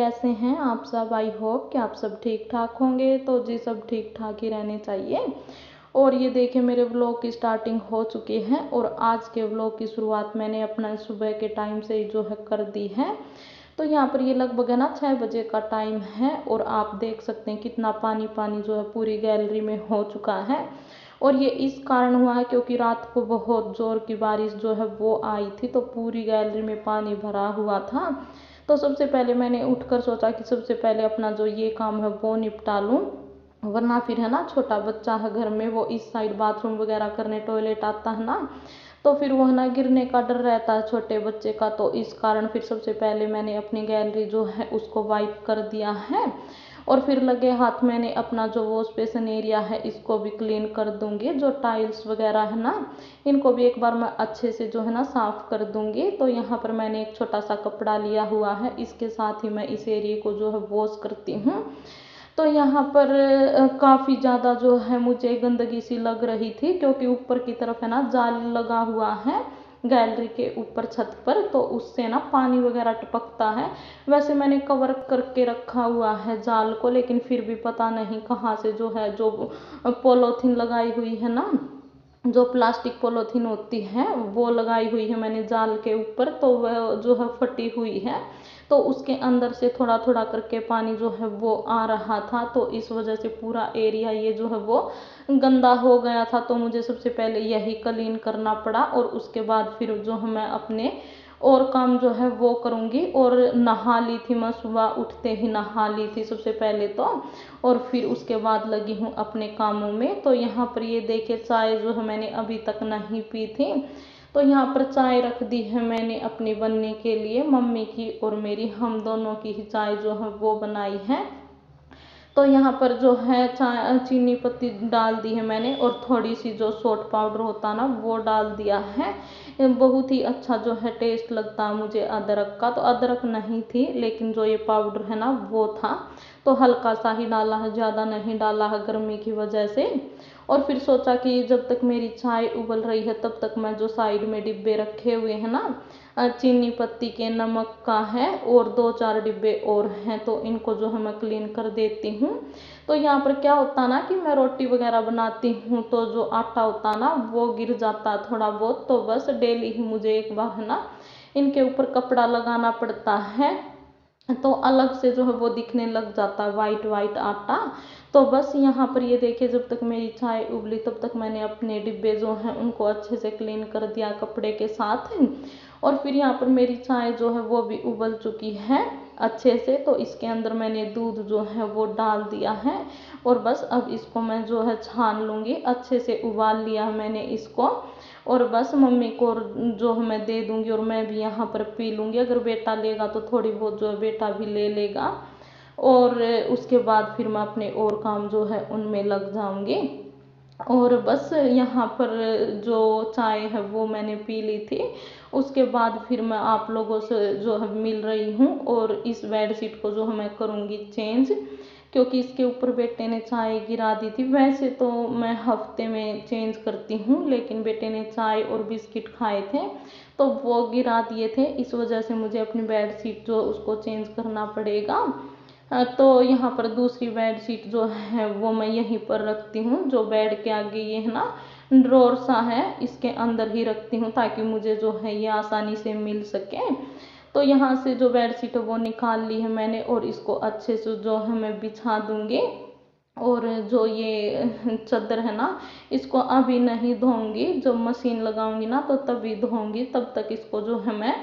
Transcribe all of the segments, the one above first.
कैसे हैं आप सब। आई होप कि आप सब ठीक ठाक होंगे। तो जी सब ठीक ठाक ही रहने चाहिए। और ये देखिए मेरे व्लॉग की स्टार्टिंग हो चुकी है और आज के व्लॉग की शुरुआत मैंने अपना सुबह के टाइम से ही जो है कर दी है। तो यहाँ पर ये लगभग है ना 6 बजे का टाइम है और आप देख सकते हैं कितना पानी पानी जो है पूरी गैलरी में हो चुका है। और ये इस कारण हुआ है क्योंकि रात को बहुत जोर की बारिश जो है वो आई थी, तो पूरी गैलरी में पानी भरा हुआ था। तो सबसे पहले मैंने उठकर सोचा कि सबसे पहले अपना जो ये काम है वो निपटा लूँ, वरना फिर है ना छोटा बच्चा है घर में, वो इस साइड बाथरूम वगैरह करने टॉयलेट आता है ना, तो फिर वो है ना गिरने का डर रहता है छोटे बच्चे का। तो इस कारण फिर सबसे पहले मैंने अपनी गैलरी जो है उसको वाइप कर दिया है और फिर लगे हाथ मैंने अपना जो वॉश बेसिन एरिया है इसको भी क्लीन कर दूंगी। जो टाइल्स वगैरह है ना इनको भी एक बार मैं अच्छे से जो है ना साफ कर दूंगी। तो यहाँ पर मैंने एक छोटा सा कपड़ा लिया हुआ है, इसके साथ ही मैं इस एरिया को जो है वॉश करती हूँ। तो यहाँ पर काफ़ी ज़्यादा जो है मुझे गंदगी सी लग रही थी क्योंकि ऊपर की तरफ है ना जाल लगा हुआ है गैलरी के ऊपर छत पर, तो उससे ना पानी वगैरह टपकता है। वैसे मैंने कवर करके रखा हुआ है जाल को, लेकिन फिर भी पता नहीं कहाँ से जो है जो पॉलीथीन लगाई हुई है ना, जो प्लास्टिक पॉलीथीन होती है वो लगाई हुई है मैंने जाल के ऊपर, तो वह जो है फटी हुई है। तो उसके अंदर से थोड़ा थोड़ा करके पानी जो है वो आ रहा था, तो इस वजह से पूरा एरिया ये जो है वो गंदा हो गया था। तो मुझे सबसे पहले यही क्लीन करना पड़ा और उसके बाद फिर जो है मैं अपने और काम जो है वो करूँगी। और नहा ली थी मैं, सुबह उठते ही नहा ली थी सबसे पहले तो, और फिर उसके बाद लगी हूँ अपने कामों में। तो यहाँ पर ये देखिए चाय जो है मैंने अभी तक नहीं पी थी, तो यहाँ पर चाय रख दी है मैंने अपनी बनने के लिए। मम्मी की और मेरी हम दोनों की ही चाय जो है वो बनाई है। तो यहाँ पर जो है चाय चीनी पत्ती डाल दी है मैंने और थोड़ी सी जो सोट पाउडर होता ना वो डाल दिया है। बहुत ही अच्छा जो है टेस्ट लगता है मुझे अदरक का। तो अदरक नहीं थी लेकिन जो ये पाउडर है ना वो था, तो हल्का सा ही डाला है, ज़्यादा नहीं डाला है गर्मी की वजह से। और फिर सोचा कि जब तक मेरी चाय उबल रही है तब तक मैं जो साइड में डिब्बे रखे हुए हैं ना चीनी पत्ती के, नमक का है और 2-4 डिब्बे और हैं, तो इनको जो है मैं क्लीन कर देती हूँ। तो यहाँ पर क्या होता है ना कि मैं रोटी वगैरह बनाती हूँ तो जो आटा होता है ना वो गिर जाता है थोड़ा बहुत, तो बस डेली ही मुझे एक बार है ना इनके ऊपर कपड़ा लगाना पड़ता है, तो अलग से जो है वो दिखने लग जाता है वाइट वाइट आटा। तो बस यहाँ पर ये देखिए जब तक मेरी चाय उबली तब तक मैंने अपने डिब्बे जो हैं उनको अच्छे से क्लीन कर दिया कपड़े के साथ। और फिर यहाँ पर मेरी चाय जो है वो भी उबल चुकी है अच्छे से, तो इसके अंदर मैंने दूध जो है वो डाल दिया है और बस अब इसको मैं जो है छान लूँगी। अच्छे से उबाल लिया मैंने इसको और बस मम्मी को जो है मैं दे दूँगी और मैं भी यहाँ पर पी लूँगी। अगर बेटा लेगा तो थोड़ी बहुत जो है बेटा भी ले लेगा और उसके बाद फिर मैं अपने और काम जो है उनमें लग जाऊँगी। और बस यहाँ पर जो चाय है वो मैंने पी ली थी, उसके बाद फिर मैं आप लोगों से जो है मिल रही हूँ और इस बेडशीट को जो है मैं करूँगी चेंज, क्योंकि इसके ऊपर बेटे ने चाय गिरा दी थी। वैसे तो मैं हफ्ते में चेंज करती हूँ, लेकिन बेटे ने चाय और बिस्किट खाए थे तो वो गिरा दिए थे, इस वजह से मुझे अपनी बेडशीट जो उसको चेंज करना पड़ेगा। तो यहाँ पर दूसरी बेडशीट जो है वो मैं यहीं पर रखती हूँ, जो बेड के आगे ये है ना ड्रॉर सा है इसके अंदर ही रखती हूँ ताकि मुझे जो है ये आसानी से मिल सके। तो यहाँ से जो बेडशीट है वो निकाल ली है मैंने और इसको अच्छे से जो है मैं बिछा दूँगी। और जो ये चादर है ना इसको अभी नहीं धोऊंगी, जब मशीन लगाऊंगी ना तो तभी धोऊंगी, तब तक इसको जो है मैं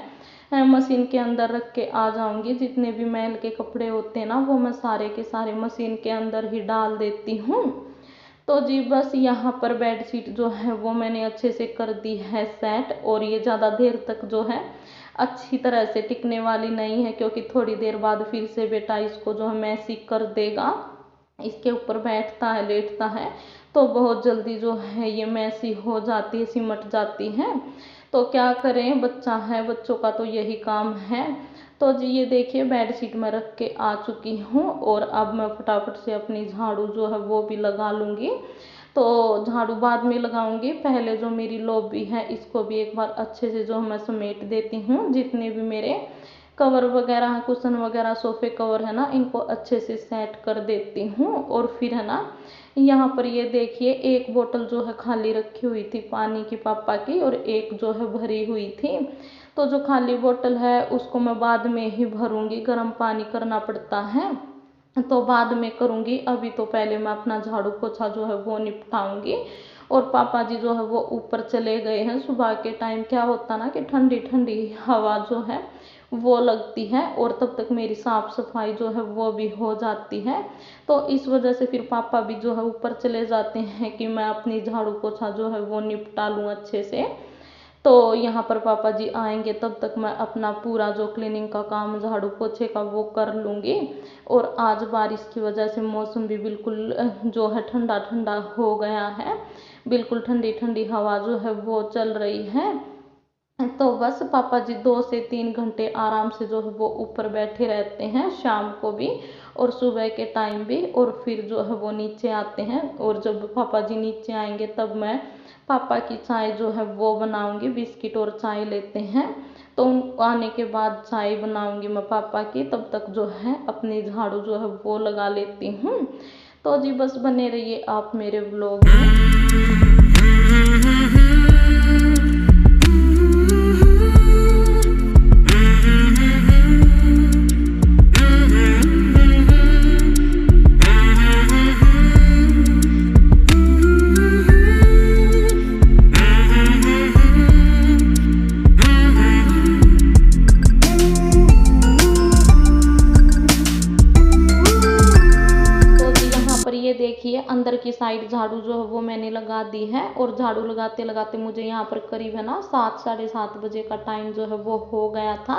मशीन के अंदर रख के आ जाऊंगी। जितने भी मैल के कपड़े होते हैं ना वो मैं सारे के सारे मशीन के अंदर ही डाल देती हूँ। तो जी बस यहाँ पर बेडशीट जो है वो मैंने अच्छे से कर दी है सेट, और ये ज़्यादा देर तक जो है अच्छी तरह से टिकने वाली नहीं है क्योंकि थोड़ी देर बाद फिर से बेटा इसको जो है मैसी कर देगा। इसके ऊपर बैठता है लेटता है तो बहुत जल्दी जो है ये मैसी हो जाती है, सिमट जाती है। तो क्या करें, बच्चा है, बच्चों का तो यही काम है। तो जी ये देखिए बेडशीट में रख के आ चुकी हूँ और अब मैं फटाफट से अपनी झाड़ू जो है वो भी लगा लूँगी। तो झाड़ू बाद में लगाऊंगी, पहले जो मेरी लॉबी है इसको भी एक बार अच्छे से जो मैं समेट देती हूँ। जितने भी मेरे कवर वगैरह, कुशन वगैरह, सोफे कवर है ना, इनको अच्छे से सेट कर देती हूँ। और फिर है ना, यहाँ पर ये देखिए एक बोतल जो है खाली रखी हुई थी पानी की पापा की, और एक जो है भरी हुई थी। तो जो खाली बोतल है उसको मैं बाद में ही भरूंगी, गर्म पानी करना पड़ता है तो बाद में करूंगी। अभी तो पहले मैं अपना झाड़ू पोछा जो है वो निपटाऊंगी। और पापा जी जो है वो ऊपर चले गए हैं। सुबह के टाइम क्या होता ना कि ठंडी ठंडी हवा जो है वो लगती है, और तब तक मेरी साफ सफाई जो है वो भी हो जाती है। तो इस वजह से फिर पापा भी जो है ऊपर चले जाते हैं कि मैं अपनी झाड़ू पोछा जो है वो निपटा लूँ अच्छे से। तो यहाँ पर पापा जी आएंगे तब तक मैं अपना पूरा जो क्लीनिंग का काम झाड़ू पोछे का वो कर लूँगी। और आज बारिश की वजह से मौसम भी बिल्कुल जो है ठंडा ठंडा हो गया है, बिल्कुल ठंडी ठंडी हवा जो है वो चल रही है। तो बस पापा जी 2 से 3 घंटे आराम से जो है वो ऊपर बैठे रहते हैं, शाम को भी और सुबह के टाइम भी। और फिर जो है वो नीचे आते हैं, और जब पापा जी नीचे आएंगे तब मैं पापा की चाय जो है वो बनाऊंगी। बिस्किट और चाय लेते हैं, तो उन आने के बाद चाय बनाऊंगी मैं पापा की। तब तक जो है अपनी झाड़ू जो है वो लगा लेती हूँ। तो जी बस बने रहिए आप मेरे व्लॉग में। ये देखिए अंदर की साइड झाड़ू जो है वो मैंने लगा दी है। और झाड़ू लगाते लगाते मुझे यहाँ पर करीब है ना 7 साढ़े 7 बजे का टाइम जो है वो हो गया था।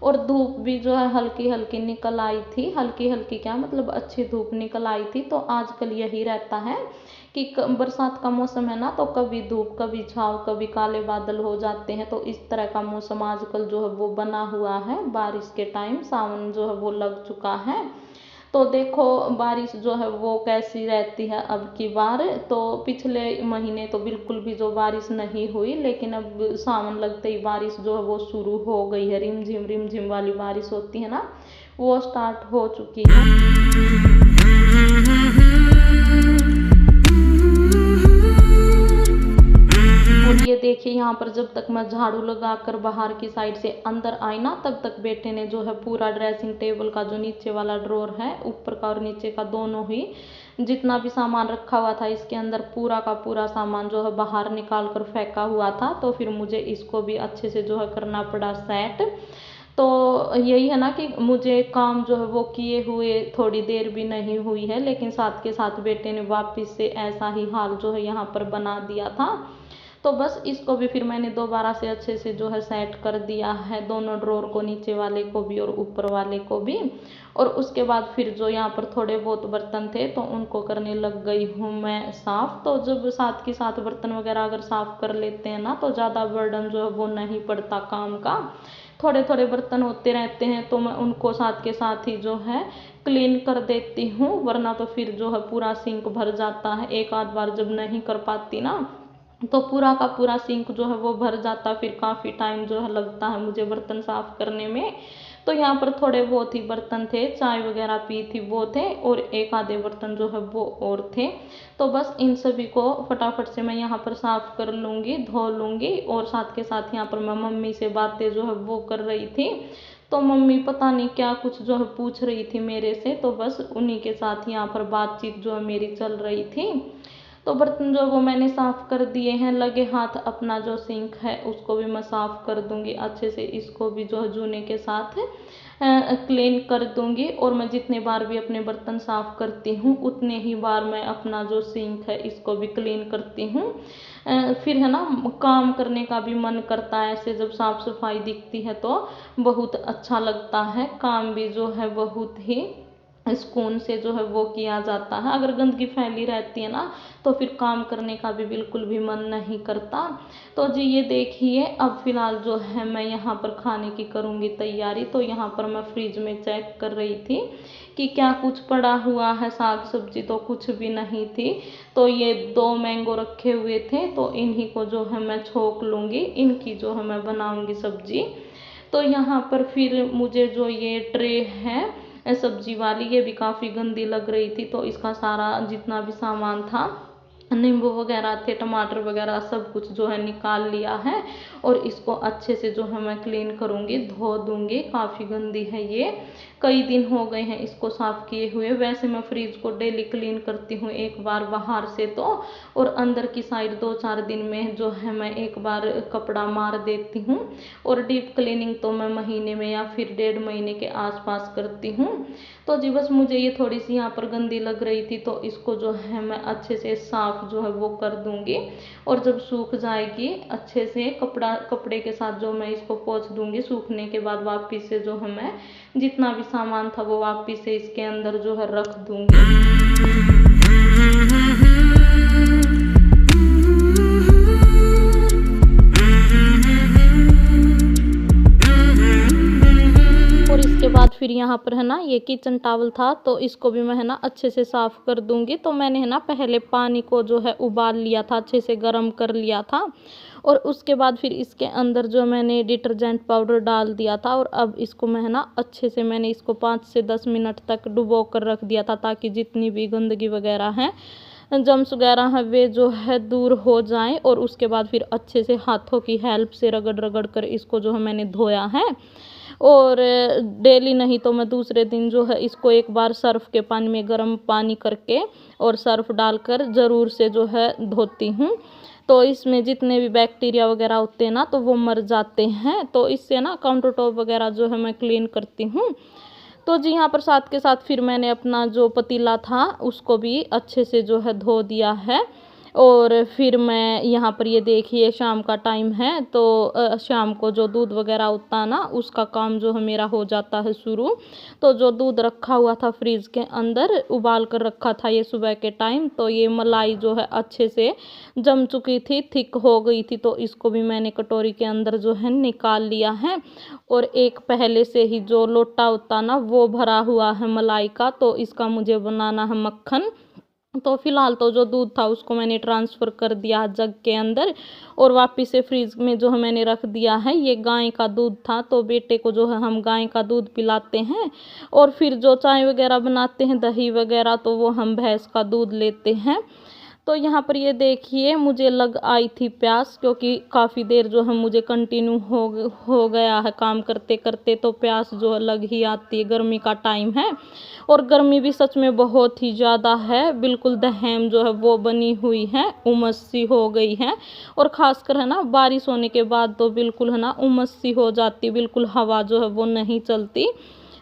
और धूप भी जो है हल्की हल्की निकल आई थी, हल्की हल्की क्या मतलब अच्छी धूप निकल आई थी। तो आजकल यही रहता है कि बरसात का मौसम है ना, तो कभी धूप कभी छाँव कभी काले बादल हो जाते हैं। तो इस तरह का मौसम आजकल जो है वो बना हुआ है। बारिश के टाइम सावन जो है वो लग चुका है। तो देखो बारिश जो है वो कैसी रहती है अब की बार। तो पिछले महीने तो बिल्कुल भी जो बारिश नहीं हुई, लेकिन अब सावन लगते ही बारिश जो है वो शुरू हो गई है। रिम झिम वाली बारिश होती है ना, वो स्टार्ट हो चुकी है। और ये देखिए यहाँ पर जब तक मैं झाड़ू लगाकर बाहर की साइड से अंदर आई ना, तब तक बेटे ने जो है पूरा ड्रेसिंग टेबल का जो नीचे वाला ड्रॉर है, ऊपर का और नीचे का दोनों ही जितना भी सामान रखा हुआ था इसके अंदर पूरा का पूरा सामान जो है बाहर निकाल कर फेंका हुआ था। तो फिर मुझे इसको भी अच्छे से जो है करना पड़ा सेट। तो यही है ना कि मुझे काम जो है वो किए हुए थोड़ी देर भी नहीं हुई है, लेकिन साथ के साथ बेटे ने वापस से ऐसा ही हाल जो है यहाँ पर बना दिया था। तो बस इसको भी फिर मैंने दोबारा से अच्छे से जो है सेट कर दिया है, दोनों ड्रॉर को, नीचे वाले को भी और ऊपर वाले को भी। और उसके बाद फिर जो यहाँ पर थोड़े बहुत बर्तन थे तो उनको करने लग गई हूँ मैं साफ़। तो जब साथ के साथ बर्तन वगैरह अगर साफ़ कर लेते हैं ना, तो ज़्यादा बर्डन जो है वो नहीं पड़ता काम का। थोड़े थोड़े बर्तन होते रहते हैं तो मैं उनको साथ के साथ ही जो है क्लीन कर देती हूँ, वरना तो फिर जो है पूरा सिंक भर जाता है। एक आध बार जब नहीं कर पाती ना, तो पूरा का पूरा सिंक जो है वो भर जाता, फिर काफ़ी टाइम जो है लगता है मुझे बर्तन साफ़ करने में। तो यहाँ पर थोड़े बहुत ही बर्तन थे, चाय वगैरह पी थी वो थे, और एक आधे बर्तन जो है वो और थे। तो बस इन सभी को फटाफट से मैं यहाँ पर साफ़ कर लूँगी, धो लूँगी। और साथ के साथ यहाँ पर मैं मम्मी से बातें जो है वो कर रही थी। तो मम्मी पता नहीं क्या कुछ जो है पूछ रही थी मेरे से, तो बस उन्हीं के साथ यहाँ पर बातचीत जो है मेरी चल रही थी। तो बर्तन जो वो मैंने साफ़ कर दिए हैं, लगे हाथ अपना जो सिंक है उसको भी मैं साफ़ कर दूंगी अच्छे से। इसको भी जो है जूने के साथ क्लीन कर दूंगी। और मैं जितने बार भी अपने बर्तन साफ़ करती हूँ उतने ही बार मैं अपना जो सिंक है इसको भी क्लीन करती हूँ। फिर है ना काम करने का भी मन करता है, ऐसे जब साफ़ सफाई दिखती है तो बहुत अच्छा लगता है। काम भी जो है बहुत ही सुकून से जो है वो किया जाता है। अगर गंदगी फैली रहती है ना, तो फिर काम करने का भी बिल्कुल भी मन नहीं करता। तो जी ये देखिए अब फिलहाल जो है मैं यहाँ पर खाने की करूँगी तैयारी। तो यहाँ पर मैं फ्रिज में चेक कर रही थी कि क्या कुछ पड़ा हुआ है। साग सब्जी तो कुछ भी नहीं थी। तो ये 2 मैंगो रखे हुए थे, तो इन्हीं को जो है मैं छोक लूँगी, इनकी जो है मैं बनाऊँगी सब्जी। तो यहाँ पर फिर मुझे जो ये ट्रे है सब्जी वाली, ये भी काफ़ी गंदी लग रही थी, तो इसका सारा जितना भी सामान था, नींबू वगैरह थे, टमाटर वगैरह सब कुछ जो है निकाल लिया है। और इसको अच्छे से जो है मैं क्लीन करूँगी, धो दूँगी। काफ़ी गंदी है ये, कई दिन हो गए हैं इसको साफ़ किए हुए। वैसे मैं फ्रिज को डेली क्लीन करती हूँ एक बार बाहर से तो, और अंदर की साइड 2-4 दिन में जो है मैं एक बार कपड़ा मार देती हूँ। और डीप क्लीनिंग तो मैं महीने में या फिर 1.5 महीने के आसपास करती हूँ। तो जी बस मुझे ये थोड़ी सी यहाँ पर गंदी लग रही थी, तो इसको जो है मैं अच्छे से साफ जो है वो कर दूंगी। और जब सूख जाएगी अच्छे से कपड़े के साथ जो मैं इसको पोंछ दूंगी, सूखने के बाद वापिस से जो है मैं जितना भी सामान था वो वापिस से इसके अंदर जो है रख दूंगी। इसके बाद फिर यहाँ पर है ना ये किचन टॉवल था, तो इसको भी मैं है ना अच्छे से साफ़ कर दूंगी। तो मैंने है ना पहले पानी को जो है उबाल लिया था, अच्छे से गर्म कर लिया था, और उसके बाद फिर इसके अंदर जो मैंने डिटर्जेंट पाउडर डाल दिया था। और अब इसको मैं है ना अच्छे से मैंने इसको 5 से 10 मिनट तक डुबो कर रख दिया था, ताकि जितनी भी गंदगी वगैरह है, जम्स वगैरह है, वे जो है दूर हो जाएं। और उसके बाद फिर अच्छे से हाथों की हेल्प से रगड़ रगड़ कर इसको जो है मैंने धोया है। और डेली नहीं तो मैं दूसरे दिन जो है इसको एक बार सर्फ के पानी में गर्म पानी करके और सर्फ डालकर ज़रूर से जो है धोती हूँ। तो इसमें जितने भी बैक्टीरिया वगैरह होते हैं ना, तो वो मर जाते हैं। तो इससे ना काउंटर टॉप वगैरह जो है मैं क्लीन करती हूँ। तो जी यहाँ पर साथ के साथ फिर मैंने अपना जो पतीला था उसको भी अच्छे से जो है धो दिया है। और फिर मैं यहाँ पर ये देखिए शाम का टाइम है, तो शाम को जो दूध वगैरह होता है ना, उसका काम जो है मेरा हो जाता है शुरू। तो जो दूध रखा हुआ था फ्रिज के अंदर, उबाल कर रखा था ये सुबह के टाइम, तो ये मलाई जो है अच्छे से जम चुकी थी, थिक हो गई थी। तो इसको भी मैंने कटोरी के अंदर जो है निकाल लिया है। और एक पहले से ही जो लोटा होता ना वो भरा हुआ है मलाई का, तो इसका मुझे बनाना है मक्खन। तो फिलहाल तो जो दूध था उसको मैंने ट्रांसफ़र कर दिया जग के अंदर, और वापस से फ्रिज में जो है मैंने रख दिया है। ये गाय का दूध था, तो बेटे को जो है हम गाय का दूध पिलाते हैं, और फिर जो चाय वगैरह बनाते हैं, दही वगैरह, तो वो हम भैंस का दूध लेते हैं। तो यहाँ पर ये देखिए मुझे लग आई थी प्यास, क्योंकि काफ़ी देर जो है मुझे कंटिन्यू हो गया है काम करते करते, तो प्यास जो है लग ही आती है। गर्मी का टाइम है और गर्मी भी सच में बहुत ही ज़्यादा है, बिल्कुल दहम जो है वो बनी हुई है, उमस सी हो गई है। और ख़ासकर है ना बारिश होने के बाद तो बिल्कुल है ना उमस सी हो जाती, बिल्कुल हवा जो है वो नहीं चलती।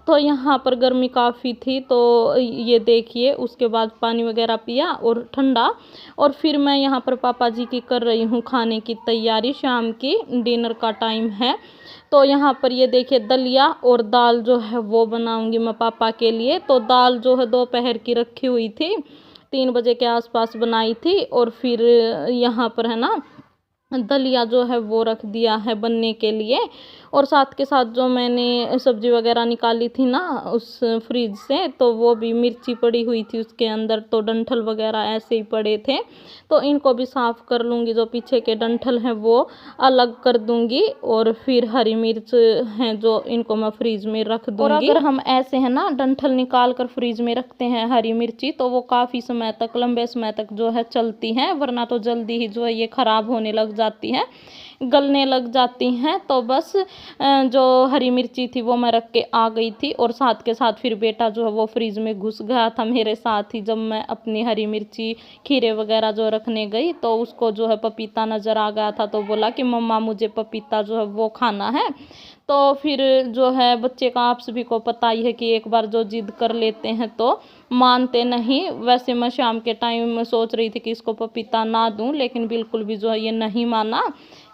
तो यहाँ पर गर्मी काफ़ी थी, तो ये देखिए उसके बाद पानी वगैरह पिया और ठंडा। और फिर मैं यहाँ पर पापा जी की कर रही हूँ खाने की तैयारी, शाम की डिनर का टाइम है। तो यहाँ पर ये देखिए दलिया और दाल जो है वो बनाऊंगी मैं पापा के लिए। तो दाल जो है दोपहर की रखी हुई थी, 3 बजे के आसपास बनाई थी। और फिर यहाँ पर है ना दलिया जो है वो रख दिया है बनने के लिए। और साथ के साथ जो मैंने सब्जी वगैरह निकाली थी ना उस फ्रिज से, तो वो भी मिर्ची पड़ी हुई थी उसके अंदर, तो डंठल वगैरह ऐसे ही पड़े थे, तो इनको भी साफ़ कर लूँगी। जो पीछे के डंठल हैं वो अलग कर दूँगी, और फिर हरी मिर्च हैं जो इनको मैं फ्रिज में रख दूँगी। और अगर हम ऐसे है ना डंठल निकाल कर फ्रिज में रखते हैं हरी मिर्ची, तो वो काफ़ी समय तक, लंबे समय तक जो है चलती हैं, वरना तो जल्दी ही जो है ये ख़राब होने लग जाती हैं, गलने लग जाती हैं। तो बस जो हरी मिर्ची थी वो मैं रख के आ गई थी, और साथ के साथ फिर बेटा जो है वो फ्रिज में घुस गया था मेरे साथ ही। जब मैं अपनी हरी मिर्ची खीरे वगैरह जो रखने गई, तो उसको जो है पपीता नज़र आ गया था, तो बोला कि मम्मा मुझे पपीता जो है वो खाना है। तो फिर जो है बच्चे का आप सभी को पता ही है कि एक बार जो जिद कर लेते हैं तो मानते नहीं। वैसे मैं शाम के टाइम में सोच रही थी कि इसको पपीता ना दूं, लेकिन बिल्कुल भी जो है ये नहीं माना,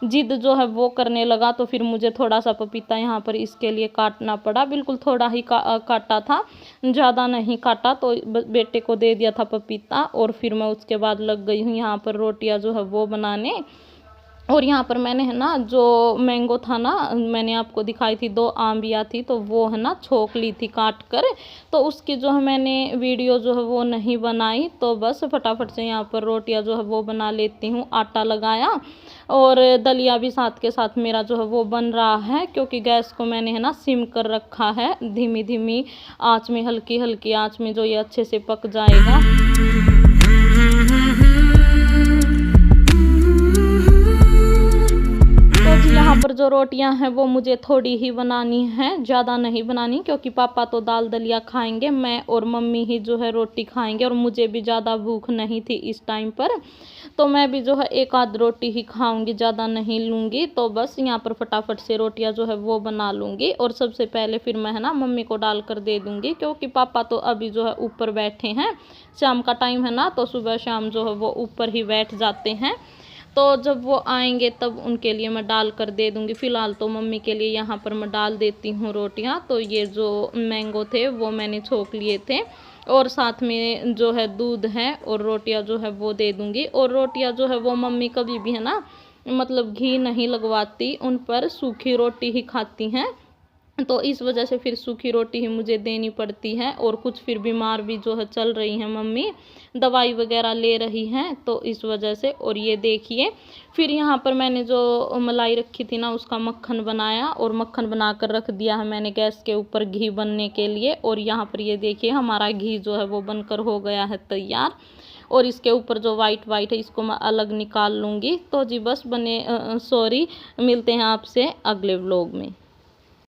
जिद जो है वो करने लगा। तो फिर मुझे थोड़ा सा पपीता यहाँ पर इसके लिए काटना पड़ा, बिल्कुल थोड़ा ही काटा था, ज़्यादा नहीं काटा। तो बेटे को दे दिया था पपीता, और फिर मैं उसके बाद लग गई हूँ यहाँ पर रोटियाँ जो है वो बनाने। और यहाँ पर मैंने है ना जो मैंगो था ना, मैंने आपको दिखाई थी 2 आम्बियाँ थी, तो वो है ना छोक ली थी काट कर। तो उसकी जो है मैंने वीडियो जो है वो नहीं बनाई, तो बस फटाफट से यहाँ पर रोटियाँ जो है वो बना लेती हूँ। आटा लगाया और दलिया भी साथ के साथ मेरा जो है वो बन रहा है, क्योंकि गैस को मैंने है ना सिम कर रखा है, धीमी धीमी आँच में, हल्की हल्की आँच में जो ये अच्छे से पक जाएगा। तो जी यहाँ पर जो रोटियां हैं वो मुझे थोड़ी ही बनानी हैं, ज़्यादा नहीं बनानी, क्योंकि पापा तो दाल दलिया खाएंगे, मैं और मम्मी ही जो है रोटी खाएंगे, और मुझे भी ज़्यादा भूख नहीं थी इस टाइम पर, तो मैं भी जो है एक आध रोटी ही खाऊंगी, ज़्यादा नहीं लूँगी। तो बस यहाँ पर फटाफट से रोटियां जो है वो बना लूँगी, और सबसे पहले फिर मैं है ना मम्मी को डाल कर दे दूँगी, क्योंकि पापा तो अभी जो है ऊपर बैठे हैं, शाम का टाइम है ना, तो सुबह शाम जो है वो ऊपर ही बैठ जाते हैं, तो जब वो आएंगे तब उनके लिए मैं डाल कर दे दूँगी। फ़िलहाल तो मम्मी के लिए यहाँ पर मैं डाल देती हूँ रोटियाँ। तो ये जो मैंगो थे वो मैंने छोक लिए थे, और साथ में जो है दूध है, और रोटियाँ जो है वो दे दूँगी। और रोटियाँ जो है वो मम्मी कभी भी है ना मतलब घी नहीं लगवाती, उन पर सूखी रोटी ही खाती हैं, तो इस वजह से फिर सूखी रोटी ही मुझे देनी पड़ती है। और कुछ फिर बीमार भी जो है चल रही हैं मम्मी, दवाई वगैरह ले रही हैं, तो इस वजह से। और ये देखिए फिर यहाँ पर मैंने जो मलाई रखी थी ना उसका मक्खन बनाया, और मक्खन बना कर रख दिया है मैंने गैस के ऊपर घी बनने के लिए। और यहाँ पर ये देखिए हमारा घी जो है वो बनकर हो गया है तैयार, और इसके ऊपर जो वाइट वाइट है इसको मैं अलग निकाल लूँगी। तो जी बस बने, सॉरी, मिलते हैं आपसे अगले व्लॉग में।